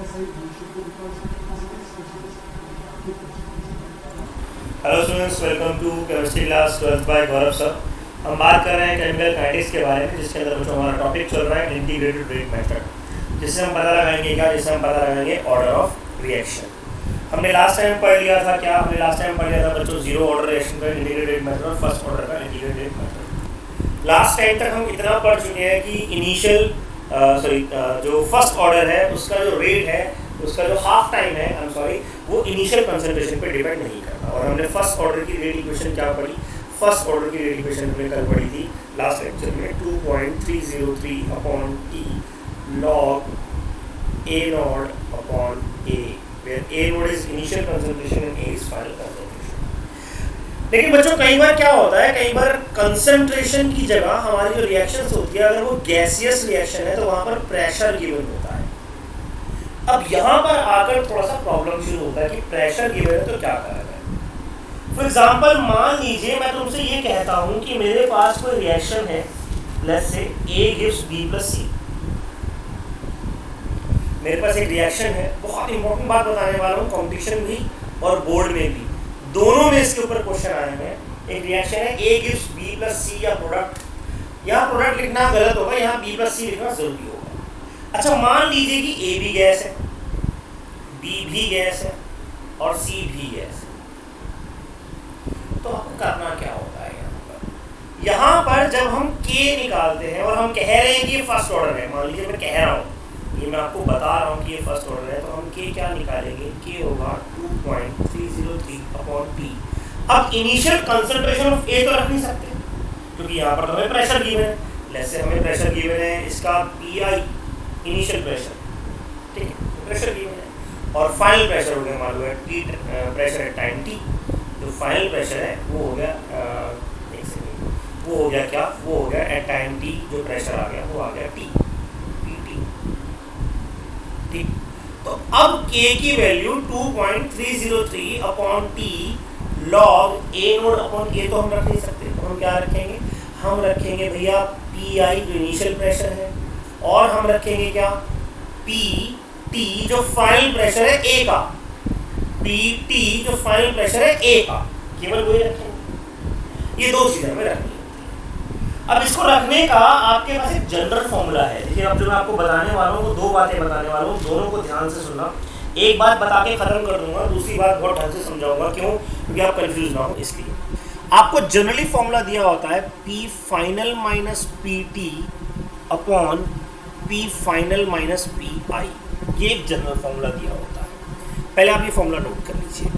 Hello students, welcome to chemistry class 12th by Gaurav sir. हम बात कर रहे हैं केमिकल काइनेटिक्स के बारे में, जिसके अंदर बच्चों हमारा टॉपिक चल रहा है इंटीग्रेटेड रेट मेथड, जिससे हम पता लगाएंगे क्या, जिससे हम पता लगाएंगे ऑर्डर ऑफ रिएक्शन। हमने लास्ट टाइम पढ़ लिया था क्या, हमने लास्ट टाइम पढ़ लिया था बच्चों जीरो ऑर्डर रिएक्शन का इंटीग्रेटेड मेथड और फर्स्ट ऑर्डर का इंटीग्रेटेड मेथड। लास्ट टाइम तक हम इतना पढ़ चुके हैं कि इनिशियल जो फर्स्ट ऑर्डर है उसका जो रेट है, उसका जो हाफ टाइम है, आई एम सॉरी, वो इनिशियल कंसंट्रेशन पे डिपेंड नहीं करता। और हमने फर्स्ट ऑर्डर की रेट इक्वेशन क्या पढ़ी, फर्स्ट ऑर्डर की रेट इक्वेशन हमने कल पढ़ी थी लास्ट लेक्चर में, 2.303 upon T log A naught upon A, where A naught is initial concentration and A is final concentration. लेकिन बच्चों कई बार क्या होता है, कई बार कंसंट्रेशन की जगह हमारी जो रिएक्शंस होती है, अगर वो गैसियस रिएक्शन है तो वहां पर प्रेशर गिवन होता है। अब यहाँ पर आकर थोड़ा सा प्रॉब्लम शुरू होता है कि प्रेशर गिवन है तो क्या करा जाए। फॉर एग्जाम्पल मान लीजिए मैं तुमसे ये कहता हूँ कि मेरे पास कोई रिएक्शन है, let's say A gives B plus C। मेरे पास एक रिएक्शन है, बहुत इंपॉर्टेंट बात बताने वाला हूँ, कॉम्पिटिशन भी और बोर्ड में भी दोनों में इसके ऊपर क्वेश्चन आए हैं। एक रिएक्शन है A gives B plus C या प्रोडक्ट, यहाँ प्रोडक्ट लिखना गलत होगा, यहाँ B प्लस C लिखना जरूरी होगा। अच्छा मान लीजिए कि A भी गैस है, B भी गैस है और C भी गैस है, तो आपको करना क्या होता है यहाँ पर जब हम K निकालते हैं और हम कह रहे हैं कि ये फर्स्ट ऑर्डर है, मान लीजिए मैं कह रहा हूँ, ये मैं आपको बता रहा हूँ कि ये फर्स्ट ऑर्डर है, तो हम K क्या निकालेंगे, K होगा 2.303 अपॉन T। अब इनिशियल कंसंट्रेशन ऑफ A तो रख नहीं सकते क्योंकि यहाँ पर तो हमें प्रेशर गिवन है, जैसे हमें प्रेशर गिवन है इसका PI इनिशियल प्रेशर, ठीक है, तो प्रेशर गिवन है और फाइनल प्रेशर हो गया मालूम है T प्रेशर है टाइम T। जो फाइनल प्रेशर है वो हो गया एक सेकेंड, वो हो गया क्या, वो हो गया एट टाइम T, जो प्रेशर आ गया वो आ गया T PT, ठीक। तो अब K की value 2.303 upon T log A node upon A तो हम रख नहीं सकते, तो हम क्या रखेंगे, हम रखेंगे भैया PI जो इनिशियल प्रेशर है, और हम रखेंगे क्या PT जो फाइनल प्रेशर है A का, PT जो फाइनल प्रेशर है A का, केवल वही रखेंगे। ये दो चीजें हमें रखनी है। अब इसको रखने का आपके पास एक जनरल फॉर्मूला है। देखिए अब जो मैं आपको बताने वाला हूँ वो दो बातें बताने वाला हूँ, दोनों को ध्यान से सुनना। एक बात बता के खत्म कर दूंगा, दूसरी बात बहुत ढंग से समझाऊंगा, क्यों, क्योंकि आप कंफ्यूज ना हो इसलिए। आपको जनरली फॉर्मूला दिया होता है P final minus PT upon P final minus PI, ये एक जनरल फॉर्मूला दिया होता है। पहले आप ये फॉर्मूला नोट कर लीजिए।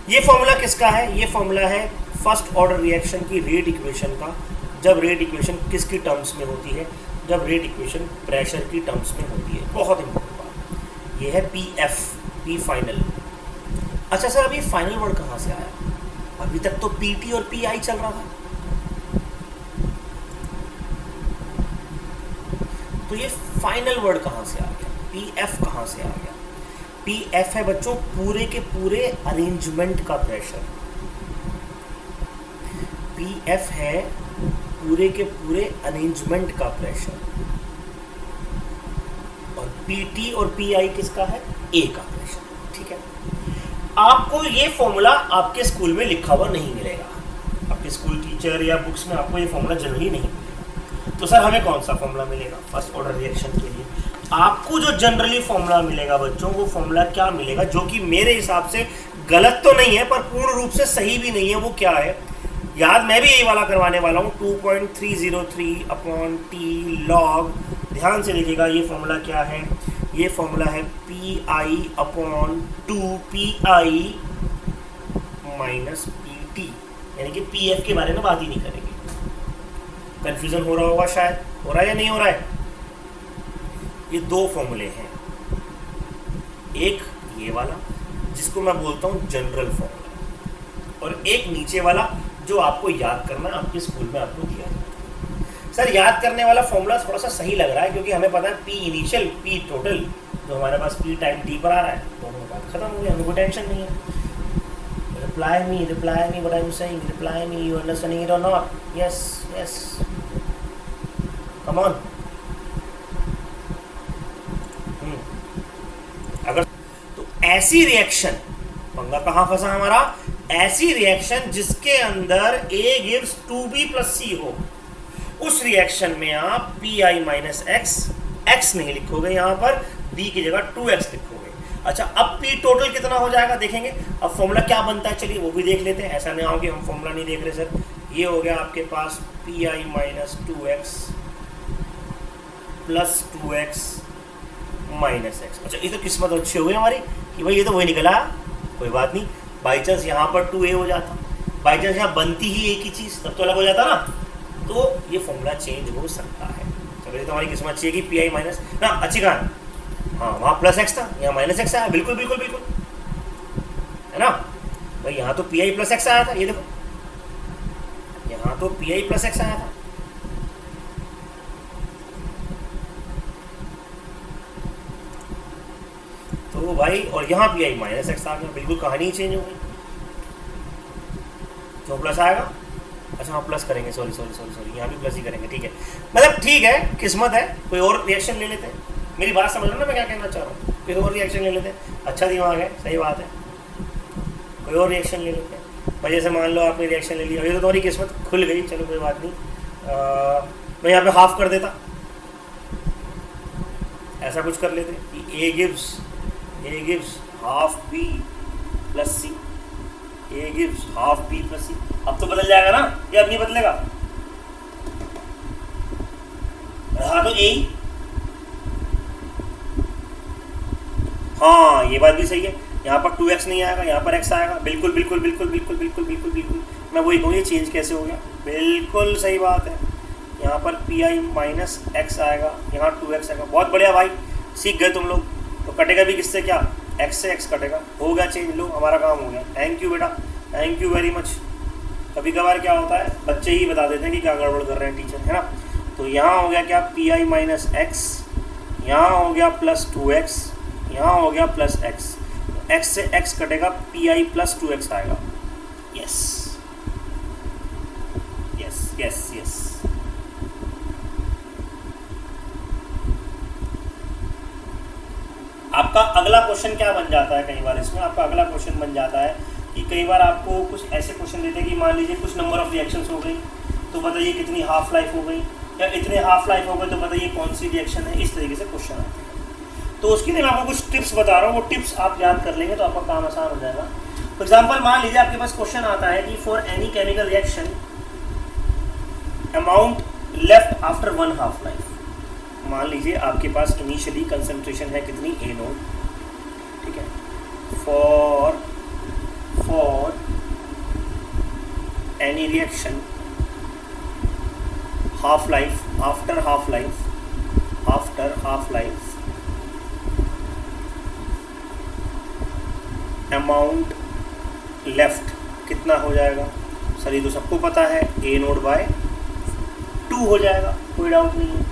ये फॉर्मूला किसका है, ये फॉर्मूला है फर्स्ट ऑर्डर रिएक्शन की रेट इक्वेशन का, जब रेट इक्वेशन किसकी टर्म्स में होती है, जब रेट इक्वेशन प्रेशर की टर्म्स में होती है। बहुत इंपॉर्टेंट बात, ये है PF, P फाइनल। अच्छा सर अभी फाइनल वर्ड कहाँ से आया, अभी तक तो PT और PI चल रहा था, तो ये फाइनल वर्ड कहाँ से आ गया, PF कहाँ से आ गया। PF है बच्चों पूरे के पूरे अरेंजमेंट का प्रेशर, PF है पूरे के पूरे अरेंजमेंट का प्रेशर, और PT और PI किसका है, A का प्रेशर, ठीक है। आपको ये फॉर्मूला आपके स्कूल में लिखा हुआ नहीं मिलेगा, आपके स्कूल टीचर या बुक्स में आपको ये फॉर्मूला जनरली नहीं मिलेगा। तो सर हमें कौन सा फॉर्मूला मिलेगा फर्स्ट ऑर्डर रिएक्शन के लिए, आपको जो जनरली फॉर्मूला मिलेगा बच्चों, वो फॉर्मूला क्या मिलेगा, जो कि मेरे हिसाब से गलत तो नहीं है पर पूर्ण रूप से सही भी नहीं है, वो क्या है, याद मैं भी यही वाला करवाने वाला हूँ, 2.303 अपॉन T लॉग, ध्यान से लिखिएगा ये फॉर्मूला क्या है, ये फॉर्मूला है PI upon 2PI minus PT, यानी कि PF के बारे में बात ही नहीं करेंगे। कंफ्यूजन हो रहा होगा शायद, हो रहा है या नहीं हो रहा है। ये दो फॉर्मूले हैं, एक ये वाला जिसको मैं बोलता हूँ जनरल फॉर्मूला, और एक नीचे वाला जो आपको याद करना, आपके स्कूल में आपको दिया जाता है। सर याद करने वाला फॉर्मूला थोड़ा सा सही लग रहा है क्योंकि हमें पता है P इनिशियल P टोटल, जो हमारे पास P टाइम T पर आ रहा है, दोनों बात खत्म हो गई, हमें कोई टेंशन नहीं है। reply me what I'm saying, reply me, you understanding it or not, yes, come on। अगर तो ऐसी रिएक्शन, पंगा कहाँ फंसा हमारा, ऐसी रिएक्शन जिसके अंदर A गिव्स 2B + C हो, उस रिएक्शन में आप Pi माइनस x नहीं लिखोगे, यहाँ पर B की जगह 2x लिखोगे। अच्छा, अब P टोटल कितना हो जाएगा देखेंगे। अब फॉर्मूला क्या बनता है, चलिए वो भी देख लेते हैं। ऐसा नहीं आओ कि हम फॉर्मूला नहीं देख रहे सर। ये हो गया आपके पास Pi minus 2x plus 2x minus x। अच्छा, ये तो किस्मत अच्छी हो गई हमारी कि भाई ये तो वही निकला, कोई बात नहीं। बाई चांस यहाँ पर 2a हो जाता, बाई चांस यहाँ बनती ही एक ही चीज़, तब तो अलग हो जाता ना, तो ये फॉर्मूला चेंज हो सकता है। चलो, ये तो हमारी किस्मत अच्छी है कि Pi माइनस ना, अच्छी कहानी। हाँ, वहाँ प्लस x था, यहाँ माइनस x आया, बिल्कुल बिल्कुल बिल्कुल, है ना भाई। यहाँ तो Pi + x आया था, ये देखो, यहाँ तो Pi + x आया था। तो भाई, और यहाँ Pi माइनस x आ गया, बिल्कुल कहानी ही चेंज हो गई। क्यों प्लस आएगा? अच्छा, हाँ प्लस करेंगे, सॉरी, यहाँ भी प्लस ही करेंगे, ठीक है। मतलब ठीक है, किस्मत है। कोई और रिएक्शन ले लेते हैं, मेरी बात समझ लो ना मैं क्या कहना चाह रहा हूँ। कोई और रिएक्शन ले लेते हैं, अच्छा दिमाग है, सही बात है। कोई और रिएक्शन ले लेते हैं भाई, जैसे मान लो आपने रिएक्शन ले लिया, ये तो तुम्हारी किस्मत खुल गई, चलो कोई बात नहीं। मैं यहाँ पे हाफ कर देता, ऐसा कुछ कर लेते कि A gives half B + C, A gives half B + C। अब तो बदल जाएगा ना, या अब नहीं बदलेगा? हाँ, तो A, हाँ ये बात भी सही है। यहाँ पर 2x नहीं आएगा, यहाँ पर x आएगा, बिल्कुल बिल्कुल बिल्कुल बिल्कुल बिल्कुल बिल्कुल बिल्कुल। मैं वही कहूँ, ये चेंज कैसे हो गया, बिल्कुल सही बात है। यहाँ पर Pi माइनस x आएगा, यहाँ 2x आएगा। बहुत बढ़िया भाई, सीख गए तुम लोग। तो कटेगा भी किससे, क्या x से x कटेगा, हो गया चेंज। लो, हमारा काम हो गया। थैंक यू बेटा, थैंक यू वेरी मच। कभी कभार क्या होता है, बच्चे ही बता देते हैं कि क्या गड़बड़ कर रहे हैं टीचर, है ना। तो यहाँ हो गया क्या, Pi माइनस x, यहाँ हो गया प्लस 2x, यहाँ हो गया प्लस x। x से x कटेगा, Pi + 2x आएगा। Yes yes yes yes. आपका अगला क्वेश्चन क्या बन जाता है, कई बार इसमें आपका अगला क्वेश्चन बन जाता है कि कई बार आपको कुछ ऐसे क्वेश्चन देते हैं कि मान लीजिए कुछ नंबर ऑफ रिएक्शंस हो गई, तो बताइए कितनी हाफ लाइफ हो गई, या इतने हाफ लाइफ हो गए तो बताइए कौन सी रिएक्शन है। इस तरीके से क्वेश्चन आते हैं। तो उसके लिए मैं आपको कुछ टिप्स बता रहा हूँ, वो टिप्स आप याद कर लेंगे तो आपका काम आसान हो जाएगा। फॉर एग्जाम्पल, मान लीजिए आपके पास क्वेश्चन आता है कि for any chemical reaction amount left after 1 half life. मान लीजिए आपके पास इनिशियली कंसंट्रेशन है कितनी, A0, ठीक है। For any reaction half life, after half life amount left कितना हो जाएगा। सर ये तो सबको पता है, A0/2 हो जाएगा, कोई डाउट नहीं है।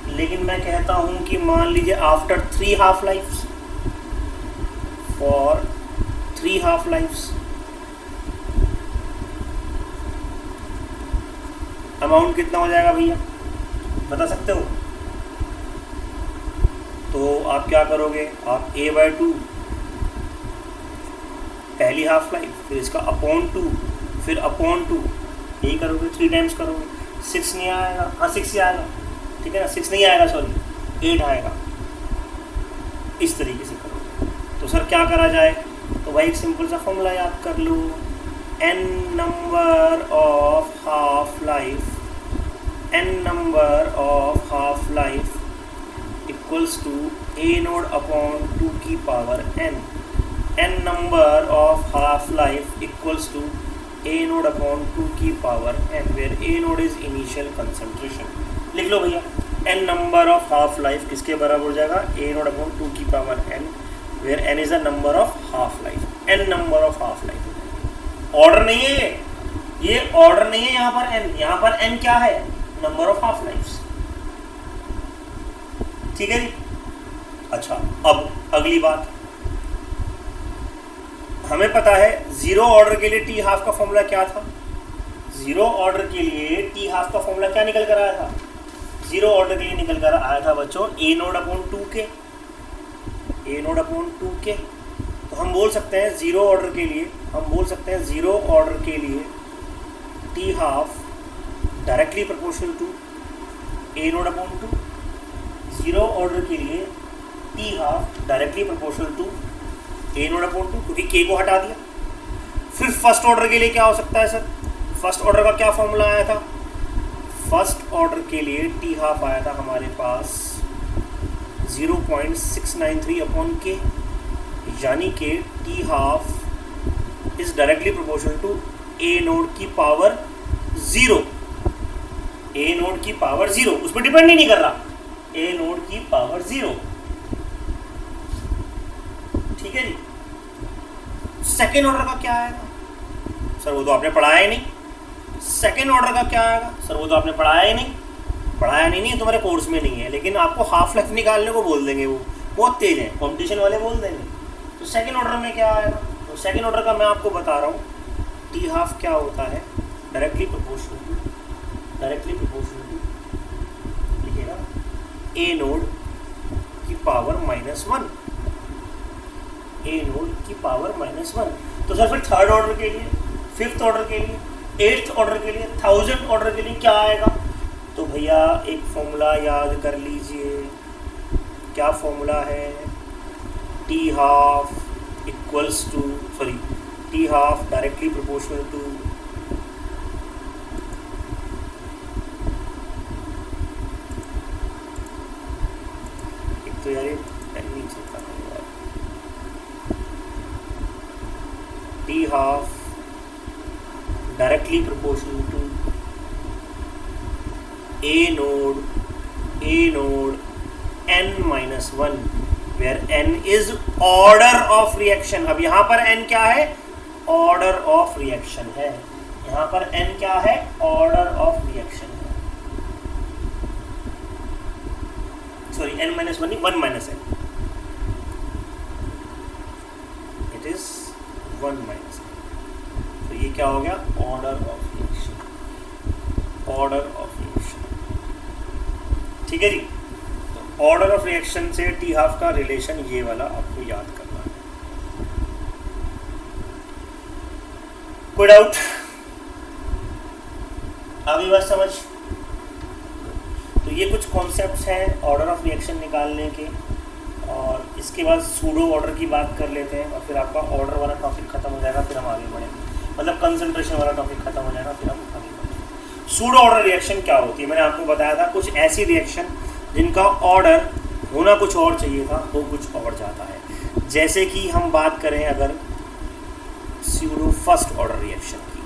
लेकिन मैं कहता हूँ कि मान लीजिए after 3 half lifes, for 3 half lifes amount कितना हो जाएगा भैया, बता सकते हो? तो आप क्या करोगे, आप A/2 पहली हाफ लाइफ, फिर इसका अपॉन 2, फिर अपॉन 2, यही करोगे, 3 टाइम्स करोगे। 6 नहीं आएगा, हाँ 6 ही आएगा, ठीक है ना, 6 नहीं आएगा, सॉरी 8 आएगा। इस तरीके से करोगे। तो सर क्या करा जाए, तो भाई एक सिंपल सा फॉर्मूला याद कर लो, n number of half life equals to A0/2 की power n। n number of half life equals to A0/2 की power n, where A0 is initial concentration। लिख लो भैया, n number of half life किसके बराबर हो जाएगा, A0/2 की power n, where n is a number of half life, n number of half life। Order नहीं है ये ऑर्डर नहीं है, यहाँ पर n, यहाँ पर n क्या है, नंबर ऑफ हाफ लाइफ, ठीक है जी। अच्छा, अब अगली बात, हमें पता है जीरो ऑर्डर के लिए टी हाफ का फॉर्मूला क्या था। जीरो ऑर्डर के लिए टी हाफ का फॉर्मूला क्या निकल कर आया था, जीरो ऑर्डर के लिए निकल कर आया था बच्चों A0/2 के, ए नोड अपॉन 2k। तो हम बोल सकते हैं ज़ीरो ऑर्डर के लिए, ज़ीरो ऑर्डर के लिए T half directly proportional to A naught upon 2। Zero order के लिए T half directly proportional to A naught upon 2, क्योंकि के को हटा दिया। फिर फर्स्ट ऑर्डर के लिए क्या हो सकता है सर? फर्स्ट ऑर्डर का क्या फॉर्मूला आया था? फर्स्ट ऑर्डर के लिए टी हाफ आया था हमारे पास 0.693 अपॉन के, यानी कि T half is directly proportional to A naught की पावर 0। ए नोड की पावर 0, उस पर डिपेंड ही नहीं कर रहा, ए नोड की पावर 0। ठीक है जी। सेकेंड ऑर्डर का क्या आएगा सर? वो तो आपने पढ़ाया ही नहीं। सेकेंड ऑर्डर का क्या आएगा सर? वो तो आपने पढ़ाया ही नहीं। पढ़ाया नहीं तुम्हारे कोर्स में नहीं है, लेकिन आपको हाफ लाइफ निकालने को बोल देंगे, वो बहुत तेज है, कंपटीशन वाले बोल देंगे। तो सेकेंड ऑर्डर में क्या आएगा? तो सेकेंड ऑर्डर का मैं आपको बता रहा हूँ, टी हाफ क्या होता है? डायरेक्टली प्रोपोर्शनल टू लिखिएगा ए नोड की पावर -1, ए नोड की पावर -1। तो सर फिर थर्ड ऑर्डर के लिए, फिफ्थ ऑर्डर के लिए, एट्थ ऑर्डर के लिए, 1000 ऑर्डर के लिए क्या आएगा? तो भैया एक फॉर्मूला याद कर लीजिए। क्या फॉर्मूला है? T half equals to, sorry, T half directly proportional to एक तो यार ये नहीं चलता है, T half directly proportional to A naught n-1, where n is order of reaction. अब यहाँ पर n क्या है? ऑर्डर ऑफ रिएक्शन है। यहाँ पर n क्या है? ऑर्डर ऑफ रिएक्शन है। सॉरी, n-1 नहीं, 1 माइनस है, इट इज 1 माइनस। तो ये क्या हो गया? Order of reaction, order of reaction. ठीक है जी। तो ऑर्डर ऑफ रिएक्शन से टी हाफ का रिलेशन ये वाला आपको याद करना है। कोई डाउट? अभी बात समझ? तो ये कुछ कॉन्सेप्ट्स हैं ऑर्डर ऑफ रिएक्शन निकालने के, और इसके बाद सूडो ऑर्डर की बात कर लेते हैं, और फिर आपका ऑर्डर वाला टॉपिक खत्म हो जाएगा, फिर हम आगे बढ़ेंगे। मतलब कंसंट्रेशन वाला टॉपिक खत्म हो जाएगा, फिर हम आगे बढ़ेंगे। सूडो ऑर्डर रिएक्शन क्या होती है? मैंने आपको बताया था, कुछ ऐसी रिएक्शन जिनका ऑर्डर होना कुछ और चाहिए था, वो कुछ और जाता है। जैसे कि हम बात करें अगर सूडो फर्स्ट ऑर्डर रिएक्शन की,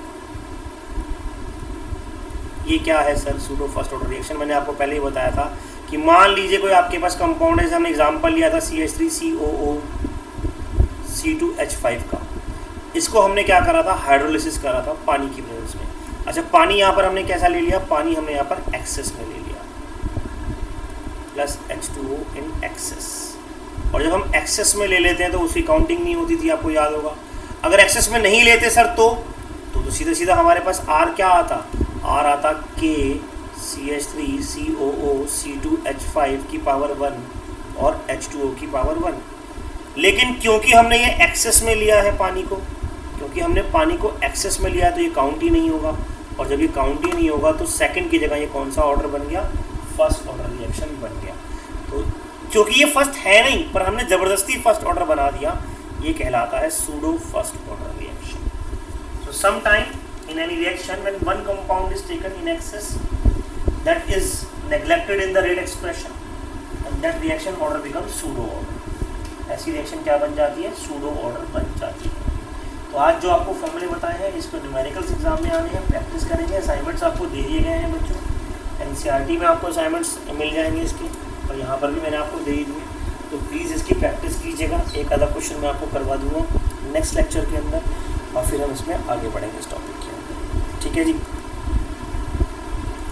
ये क्या है sir? Pseudo first order reaction मैंने आपको पहले ही बताया था कि मान लीजिए कोई आपके पास कंपाउंड है, हमने एग्जांपल लिया था CH3COO C2H5 का। इसको हमने क्या करा था? हाइड्रोलिसिस करा था पानी की प्रेजेंस में। अच्छा, पानी यहाँ पर हमने कैसा ले लिया? पानी हमने यहाँ पर एक्सेस में ले लिया, प्लस H2O इन एक्सेस। और जब हम एक्सेस में ले लेते हैं तो उसकी काउंटिंग नहीं होती थी, आपको याद होगा। अगर एक्सेस में नहीं लेते सर तो सीधा सीधा हमारे पास R क्या आता? R आता K CH3COO C2H5 की पावर 1 और H2O की पावर 1। लेकिन क्योंकि हमने ये एक्सेस में लिया है पानी को, क्योंकि हमने पानी को एक्सेस में लिया तो ये काउंट ही नहीं होगा, और जब ये काउंट ही नहीं होगा तो सेकंड की जगह ये कौन सा ऑर्डर बन गया? फर्स्ट ऑर्डर रिएक्शन बन गया। तो क्योंकि ये फर्स्ट है नहीं, पर हमने ज़बरदस्ती फर्स्ट ऑर्डर बना दिया, ये कहलाता है pseudo first order reaction. So some time in any reaction when one compound is taken in excess, that is neglected in the rate expression, and that reaction order becomes pseudo order. ऐसी reaction क्या बन जाती है? Pseudo order बन जाती है। तो आज जो आपको फॉर्मूले बताए हैं, इसको न्यूमेरिकल्स एग्जाम में आने हैं, प्रैक्टिस करेंगे। असाइनमेंट्स आपको दे दिए गए हैं बच्चों, NCERT में आपको असाइनमेंट्स मिल जाएंगे इसके, और यहाँ पर भी मैंने आपको दे दिए। तो प्लीज़ इसकी प्रैक्टिस कीजिएगा। एक आधा क्वेश्चन मैं आपको करवा दूँगा नेक्स्ट लेक्चर के अंदर, और फिर हम इसमें आगे बढ़ेंगे इस टॉपिक के अंदर। ठीक है जी।